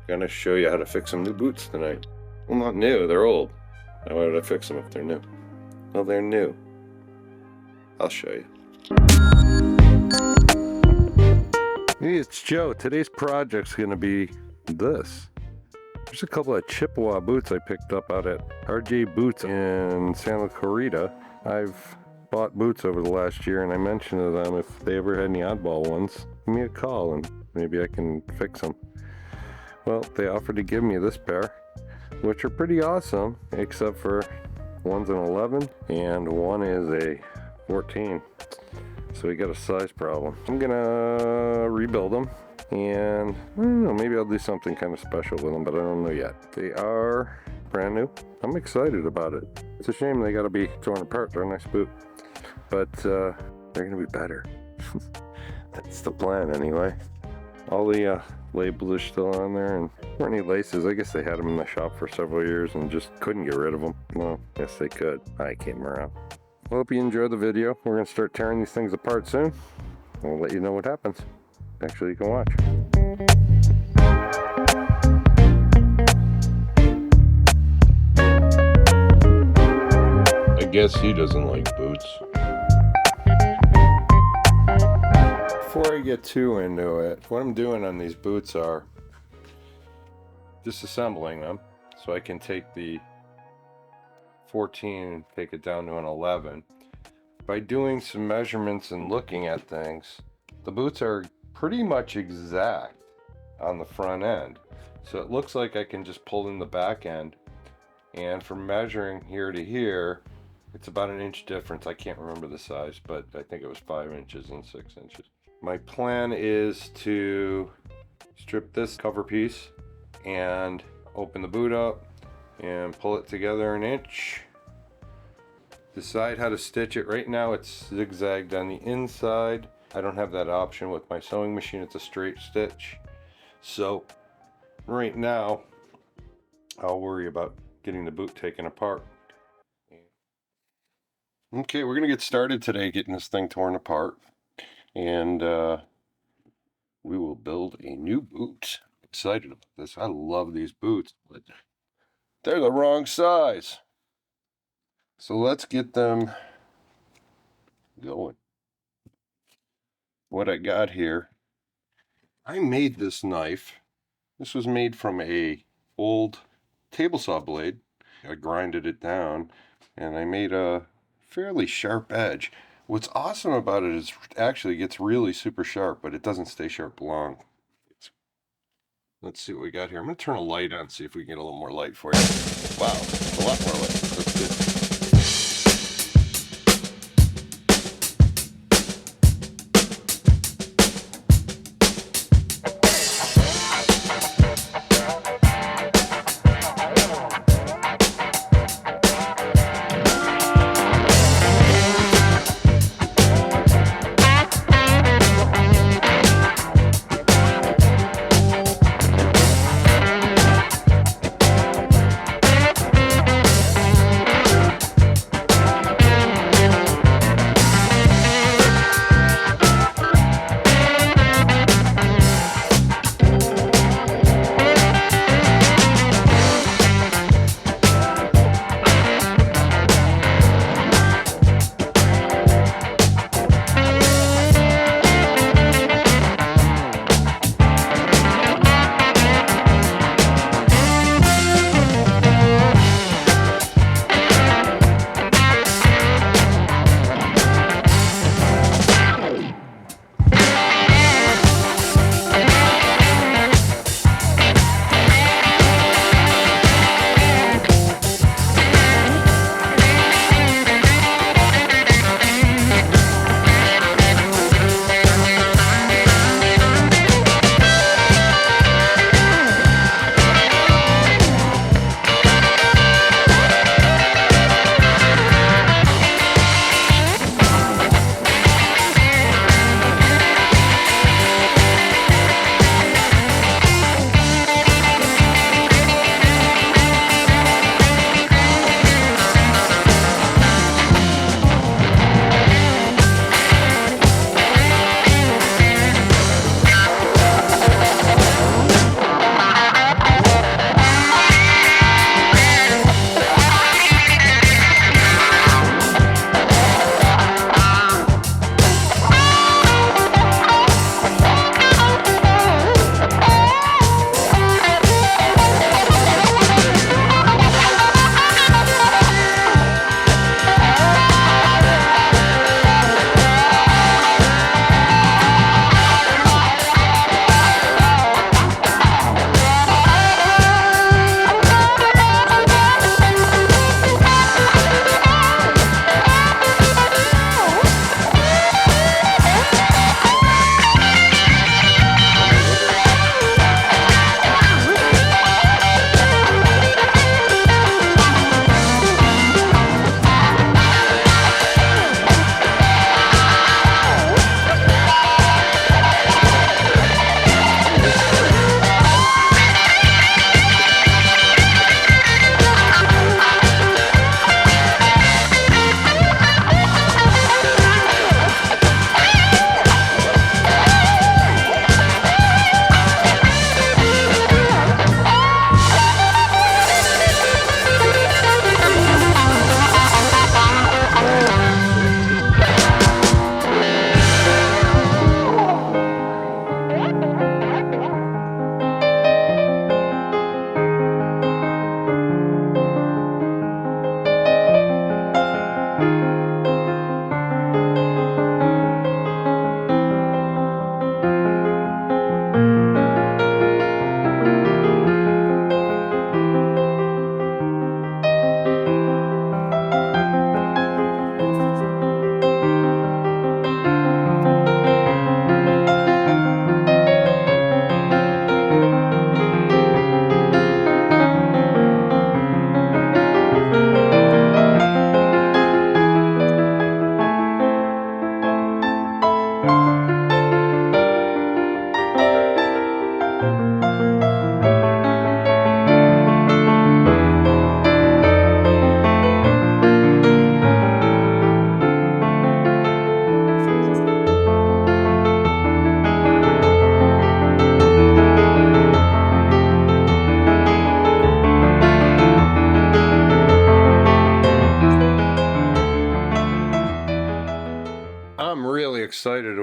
Gonna show you how to fix some new boots tonight. Well, not new, they're old. Now why would I fix them if they're new? Well, they're new. I'll show you. Hey, it's Joe. Today's project's gonna be this. There's a couple of Chippewa boots I picked up out at RJ Boots in Santa Clarita. I've bought boots over the last year, and I mentioned to them if they ever had any oddball ones, give me a call and maybe I can fix them. Well, they offered to give me this pair, which are pretty awesome, except for one's an 11 and one is a 14. So we got a size problem. I'm gonna rebuild them, and I don't know, maybe I'll do something kind of special with them, but I don't know yet. They are brand new. I'm excited about it. It's a shame they gotta be torn apart. They're a nice boot, but they're gonna be better. That's the plan anyway. All the labels are still on there, and there weren't any laces. I guess they had them in the shop for several years and just couldn't get rid of them. Well, yes they could. I came around. I hope you enjoyed the video. We're gonna start tearing these things apart soon. I'll let you know what happens. Actually, you can watch. I guess he doesn't like boots. Before I get too into it, what I'm doing on these boots are disassembling them so I can take the 14 and take it down to an 11. By doing some measurements and looking at things, the boots are pretty much exact on the front end. So it looks like I can just pull in the back end, and from measuring here to here, it's about an inch difference. I can't remember the size, but I think it was 5 inches and 6 inches. My plan is to strip this cover piece and open the boot up and pull it together an inch. Decide how to stitch it. Right now it's zigzagged on the inside. I don't have that option with my sewing machine. It's a straight stitch. So right now I'll worry about getting the boot taken apart. Okay, we're gonna get started today getting this thing torn apart, and we will build a new boot. I'm excited about this. I love these boots, but they're the wrong size. So let's get them going. What I got here, I made this knife. This was made from a old table saw blade. I grinded it down and I made a fairly sharp edge. What's awesome about it is it actually gets really super sharp, but it doesn't stay sharp long. Let's see what we got here. I'm going to turn a light on, see if we can get a little more light for you. Wow, a lot more light. That's good.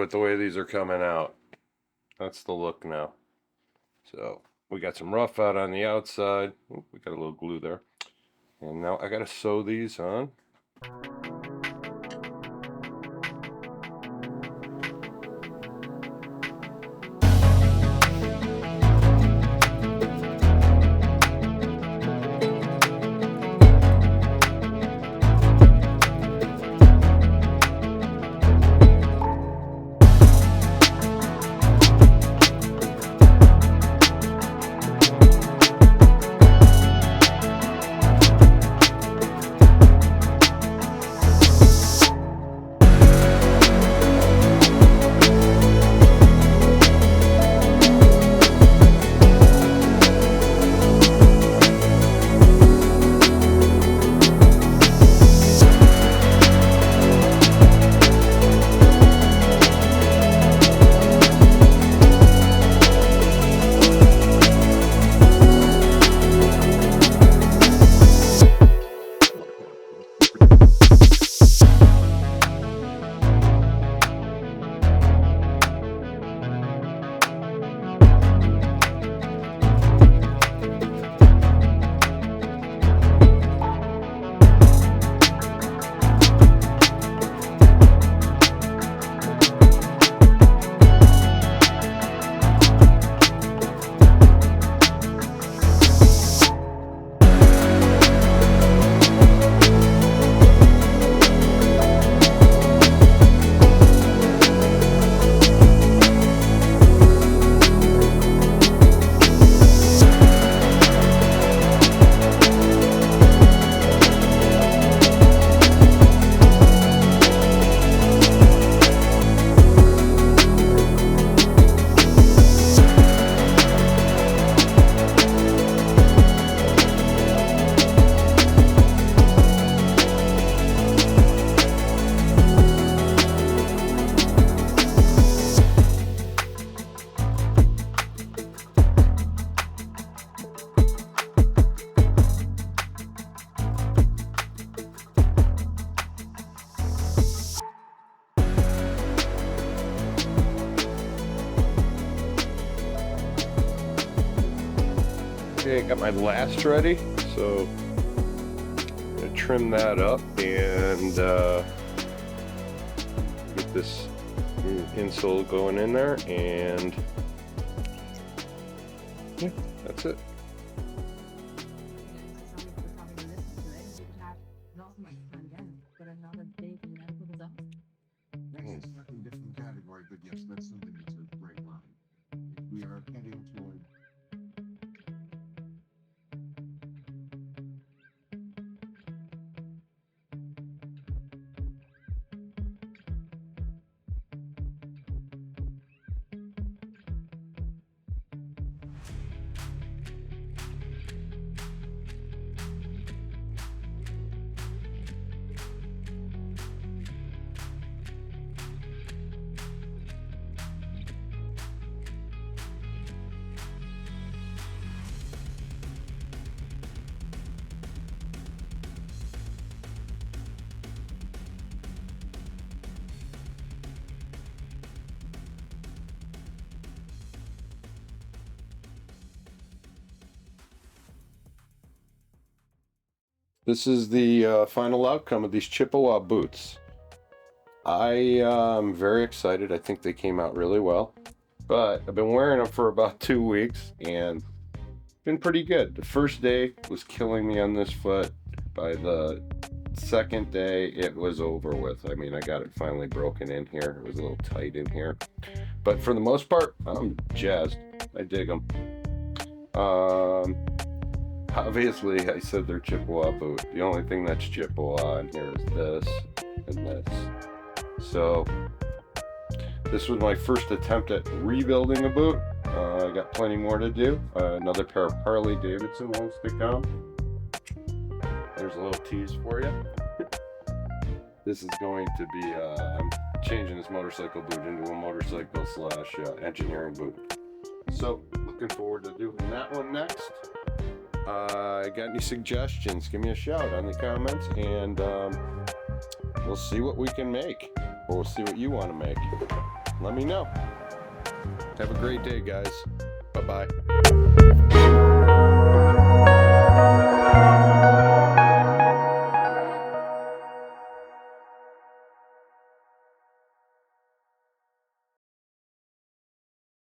with the way these are coming out. That's the look now. So we got some rough out on the outside. Ooh, we got a little glue there. And now I gotta sew these on. Okay, got my last ready, so I'm gonna trim that up and get this insole going in there, and yeah, that's it. Different category, but yes, that's something that's a great line. We are heading toward. This is the final outcome of these Chippewa boots. I am very excited. I think they came out really well. But I've been wearing them for about 2 weeks and been pretty good. The first day was killing me on this foot. By the second day, it was over with. I mean, I got it finally broken in here. It was a little tight in here. But for the most part, I'm jazzed. I dig them. Obviously, I said they're Chippewa boot. The only thing that's Chippewa in here is this and this. So this was my first attempt at rebuilding a boot. I got plenty more to do. Another pair of Harley Davidson ones to come. There's a little tease for you. This is going to be, I'm changing this motorcycle boot into a motorcycle slash engineering boot. So looking forward to doing that one next. Got any suggestions? Give me a shout on the comments, and we'll see what we can make, or we'll see what you want to make. let me know. Have a great day, guys. Bye-bye.